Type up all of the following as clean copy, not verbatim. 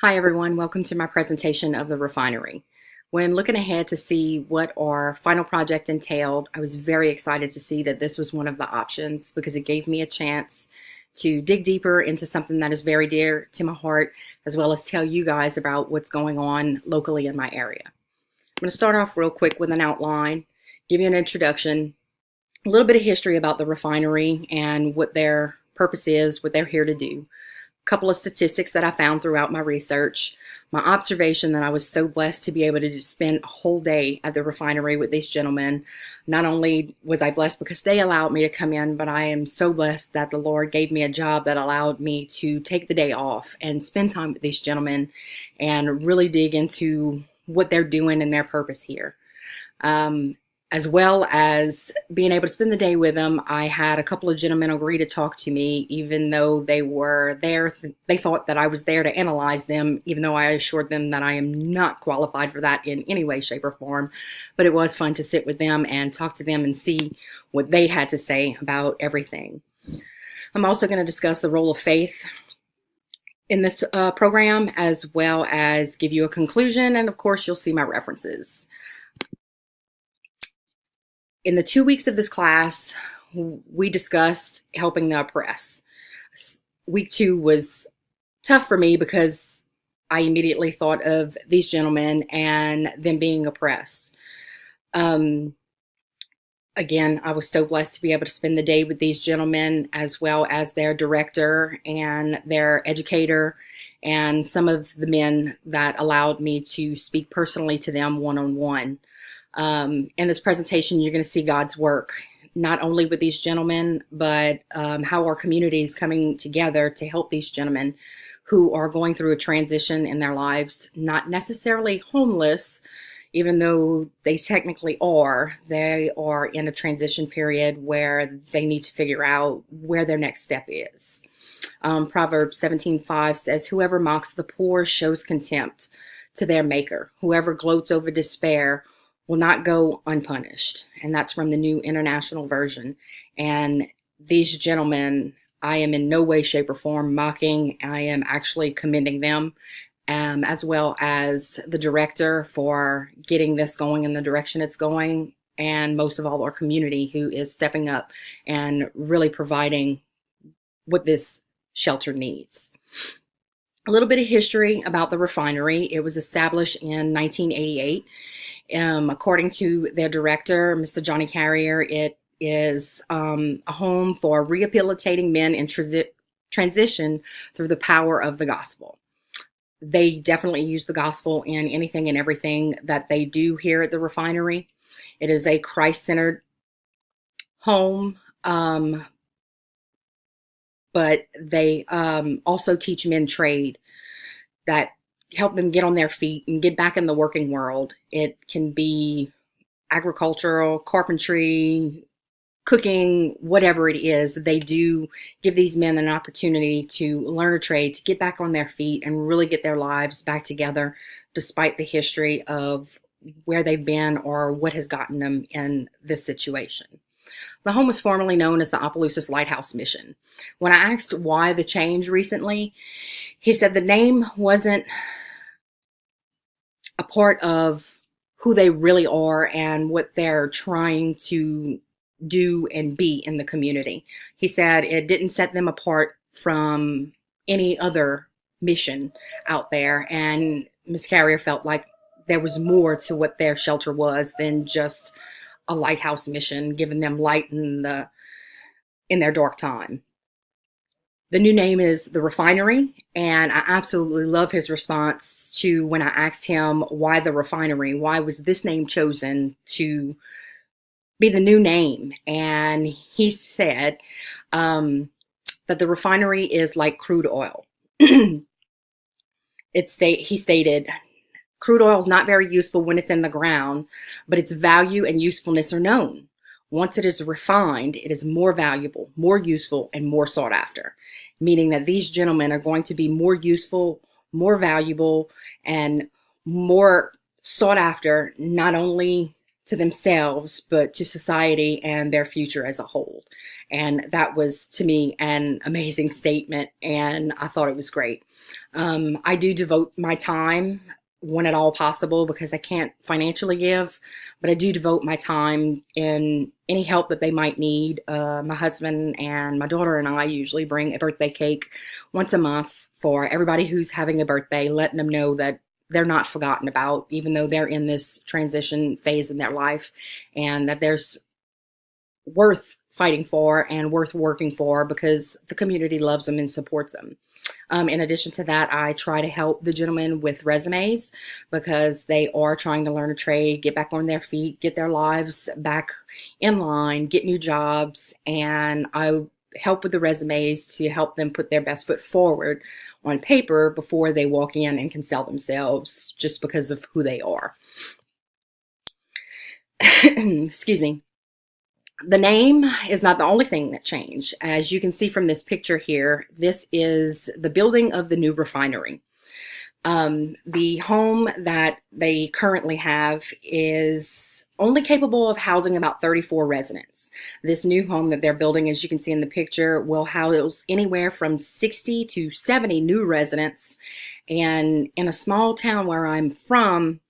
Hi everyone, welcome to my presentation of the refinery. When looking ahead to see what our final project entailed, I was very excited to see that this was one of the options because it gave me a chance to dig deeper into something that is very dear to my heart, as well as tell you guys about what's going on locally in my area. I'm going to start off real quick with an outline, give you an introduction, a little bit of history about the refinery and what their purpose is, what they're here to do. Couple of statistics that I found throughout my research, my observation that I was so blessed to be able to spend a whole day at the refinery with these gentlemen. Not only was I blessed because they allowed me to come in, but I am so blessed that the Lord gave me a job that allowed me to take the day off and spend time with these gentlemen and really dig into what they're doing and their purpose here. As well as being able to spend the day with them, I had a couple of gentlemen agree to talk to me, even though they were there. They thought that I was there to analyze them, even though I assured them that I am not qualified for that in any way, shape, or form. But it was fun to sit with them and talk to them and see what they had to say about everything. I'm also going to discuss the role of faith in this program, as well as give you a conclusion. And of course, you'll see my references. In the 2 weeks of this class, we discussed helping the oppressed. Week 2 was tough for me because I immediately thought of these gentlemen and them being oppressed. Again, I was so blessed to be able to spend the day with these gentlemen, as well as their director and their educator, and some of the men that allowed me to speak personally to them one-on-one. In this presentation, you're going to see God's work, not only with these gentlemen, but how our community is coming together to help these gentlemen who are going through a transition in their lives, not necessarily homeless, even though they technically are. They are in a transition period where they need to figure out where their next step is. Proverbs 17:5 says, "Whoever mocks the poor shows contempt to their maker. Whoever gloats over despair will not go unpunished." And that's from the New International Version. And these gentlemen, I am in no way, shape, or form mocking. I am actually commending them, as well as the director for getting this going in the direction it's going, and most of all, our community who is stepping up and really providing what this shelter needs. A little bit of history about the refinery. It was established in 1988. According to their director, Mr. Johnny Carrier, it is a home for rehabilitating men in transition through the power of the gospel. They definitely use the gospel in anything and everything that they do here at the refinery. It is a Christ-centered home, but they also teach men trade that help them get on their feet and get back in the working world. It can be agricultural, carpentry, cooking, whatever it is. They do give these men an opportunity to learn a trade, to get back on their feet and really get their lives back together, despite the history of where they've been or what has gotten them in this situation. The home was formerly known as the Opelousas Lighthouse Mission. When I asked why the change recently, he said the name wasn't a part of who they really are and what they're trying to do and be in the community. He said it didn't set them apart from any other mission out there, and Ms. Carrier felt like there was more to what their shelter was than just a lighthouse mission, giving them light in their dark time. The new name is the Refinery, and I absolutely love his response to when I asked him why the Refinery, why was this name chosen to be the new name? And he said that the refinery is like crude oil. He stated, crude oil is not very useful when it's in the ground, but its value and usefulness are known. Once it is refined, it is more valuable, more useful, and more sought after, meaning that these gentlemen are going to be more useful, more valuable, and more sought after, not only to themselves, but to society and their future as a whole. And that was, to me, an amazing statement, and I thought it was great. I do devote my time when at all possible because I can't financially give, but I do devote my time in any help that they might need. My husband and my daughter and I usually bring a birthday cake once a month for everybody who's having a birthday, letting them know that they're not forgotten about, even though they're in this transition phase in their life, and that there's worth fighting for and worth working for because the community loves them and supports them. In addition to that, I try to help the gentlemen with resumes because they are trying to learn a trade, get back on their feet, get their lives back in line, get new jobs, and I help with the resumes to help them put their best foot forward on paper before they walk in and can sell themselves just because of who they are. Excuse me. The name is not the only thing that changed. As you can see from this picture here, this is the building of the new refinery. The home that they currently have is only capable of housing about 34 residents. This new home that they're building, as you can see in the picture, will house anywhere from 60 to 70 new residents. And in a small town where I'm from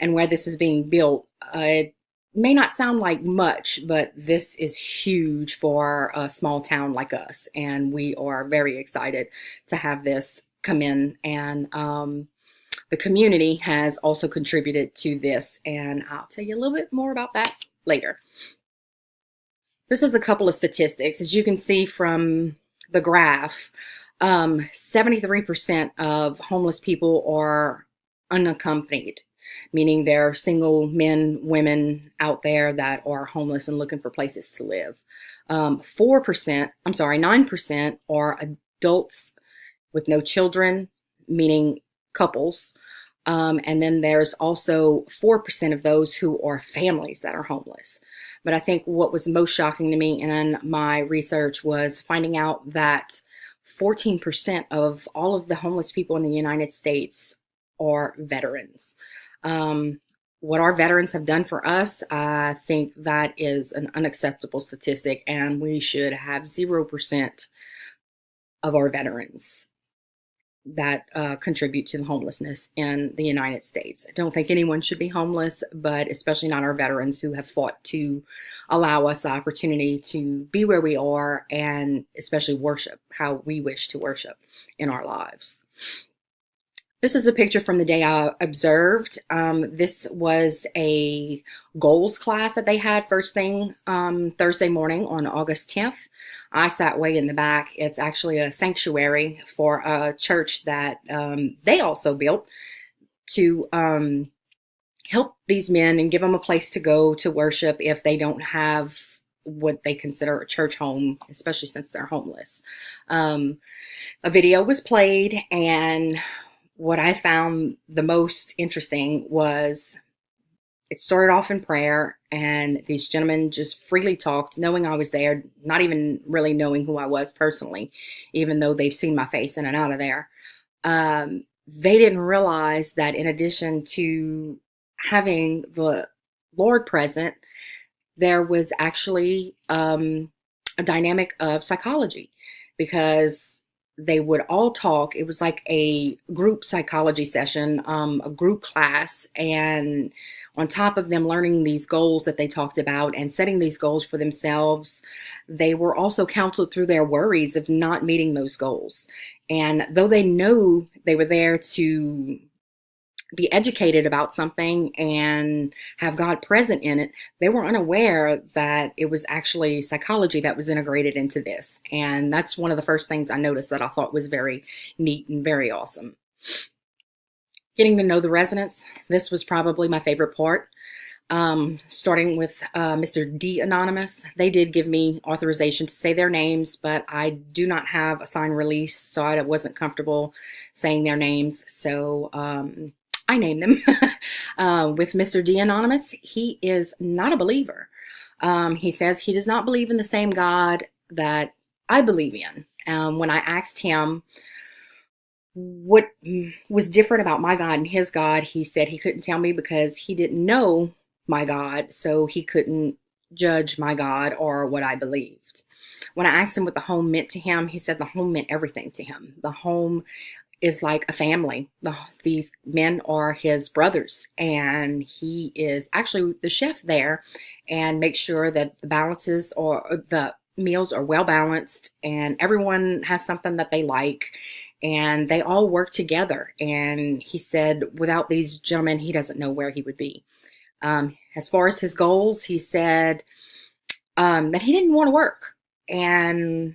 and where this is being built, it may not sound like much, but this is huge for a small town like us. And we are very excited to have this come in. And the community has also contributed to this. And I'll tell you a little bit more about that later. This is a couple of statistics. As you can see from the graph, 73% of homeless people are unaccompanied, meaning there are single men, women out there that are homeless and looking for places to live. 9% are adults with no children, meaning couples. And then there's also 4% of those who are families that are homeless. But I think what was most shocking to me in my research was finding out that 14% of all of the homeless people in the United States are veterans. What our veterans have done for us, I think that is an unacceptable statistic, and we should have 0% of our veterans that contribute to the homelessness in the United States. I don't think anyone should be homeless, but especially not our veterans who have fought to allow us the opportunity to be where we are and especially worship how we wish to worship in our lives. This is a picture from the day I observed. This was a goals class that they had first thing Thursday morning on August 10th. I sat way in the back. It's actually a sanctuary for a church that they also built to help these men and give them a place to go to worship if they don't have what they consider a church home, especially since they're homeless. A video was played, and what I found the most interesting was it started off in prayer, and these gentlemen just freely talked, knowing I was there, not even really knowing who I was personally, even though they've seen my face in and out of there. They didn't realize that in addition to having the Lord present, there was actually a dynamic of psychology, because they would all talk. It was like a group psychology session, a group class, and on top of them learning these goals that they talked about and setting these goals for themselves, they were also counseled through their worries of not meeting those goals. And though they knew they were there to be educated about something and have God present in it, they were unaware that it was actually psychology that was integrated into this. And that's one of the first things I noticed that I thought was very neat and very awesome. Getting to know the residents, this was probably my favorite part. Starting with Mr. D Anonymous. They did give me authorization to say their names, but I do not have a signed release, so I wasn't comfortable saying their names. So I named them. With Mr. D Anonymous, he is not a believer. He says he does not believe in the same God that I believe in. When I asked him what was different about my God and his God, he said he couldn't tell me because he didn't know my God, so he couldn't judge my God or what I believed. When I asked him what the home meant to him, he said the home meant everything to him. The home is like a family. These men are his brothers, and he is actually the chef there and makes sure that the balances or the meals are well balanced and everyone has something that they like and they all work together. And he said without these gentlemen, he doesn't know where he would be. As far as his goals, he said that he didn't want to work. And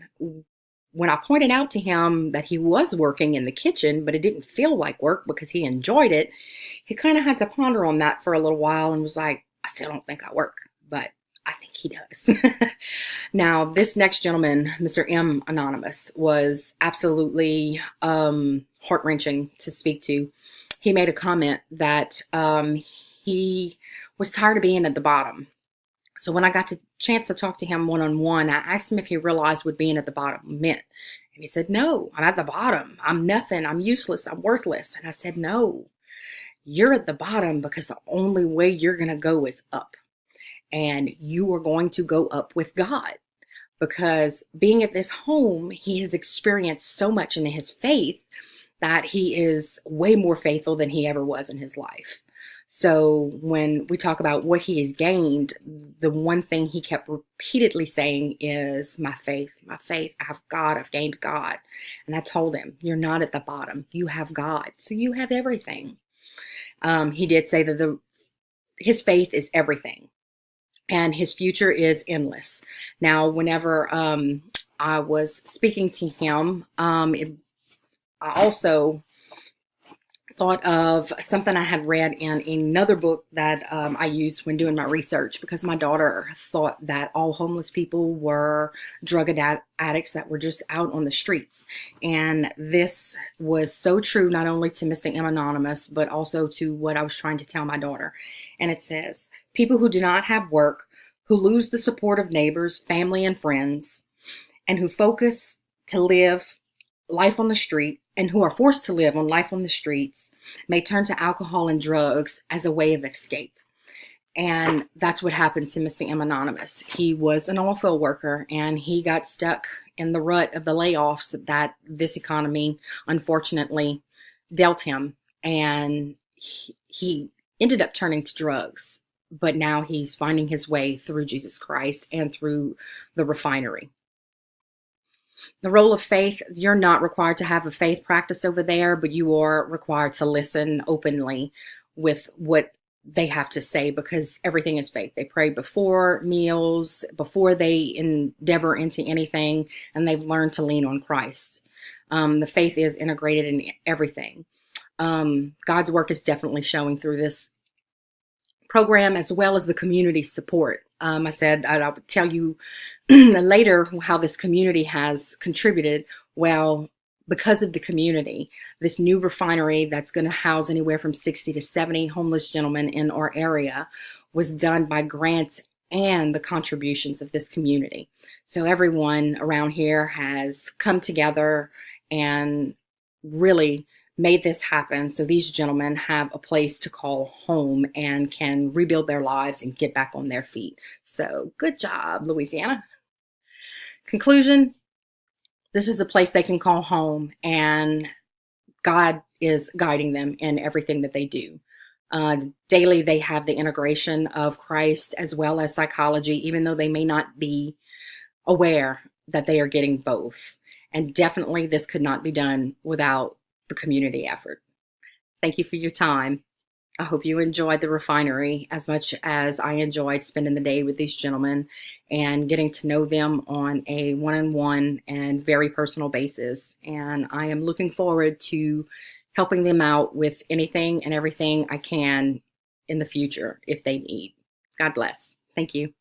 when I pointed out to him that he was working in the kitchen, but it didn't feel like work because he enjoyed it, he kind of had to ponder on that for a little while and was like, I still don't think I work, but I think he does. Now, this next gentleman, Mr. M. Anonymous, was absolutely heart-wrenching to speak to. He made a comment that he was tired of being at the bottom. So when I got the chance to talk to him one-on-one, I asked him if he realized what being at the bottom meant. And he said, no, I'm at the bottom. I'm nothing. I'm useless. I'm worthless. And I said, no, you're at the bottom because the only way you're going to go is up. And you are going to go up with God. Because being at this home, he has experienced so much in his faith that he is way more faithful than he ever was in his life. So when we talk about what he has gained, the one thing he kept repeatedly saying is, my faith, my faith. I have God. I've gained God. And I told him, you're not at the bottom. You have God. So you have everything. He did say that his faith is everything. And his future is endless. Now, whenever I was speaking to him, I also thought of something I had read in another book that I used when doing my research, because my daughter thought that all homeless people were drug addicts that were just out on the streets. And this was so true, not only to Mr. M. Anonymous, but also to what I was trying to tell my daughter. And it says, people who do not have work, who lose the support of neighbors, family, and friends, and who focus to live life on the street, and who are forced to live on life on the streets, may turn to alcohol and drugs as a way of escape. And that's what happened to Mr. M. Anonymous. He was an oil field worker, and he got stuck in the rut of the layoffs that this economy, unfortunately, dealt him. And he ended up turning to drugs. But now he's finding his way through Jesus Christ and through the refinery. The role of faith, you're not required to have a faith practice over there, but you are required to listen openly with what they have to say, because everything is faith. They pray before meals, before they endeavor into anything, and they've learned to lean on Christ. The faith is integrated in everything. God's work is definitely showing through this program, as well as the community support. I said I would tell you later how this community has contributed. Well, because of the community, this new refinery that's going to house anywhere from 60 to 70 homeless gentlemen in our area was done by grants and the contributions of this community. So everyone around here has come together and really made this happen, so these gentlemen have a place to call home and can rebuild their lives and get back on their feet. So good job, Louisiana. Conclusion, this is a place they can call home, and God is guiding them in everything that they do. Daily, they have the integration of Christ as well as psychology, even though they may not be aware that they are getting both. And definitely this could not be done without the community effort. Thank you for your time. I hope you enjoyed the refinery as much as I enjoyed spending the day with these gentlemen and getting to know them on a one-on-one and very personal basis. And I am looking forward to helping them out with anything and everything I can in the future if they need. God bless. Thank you.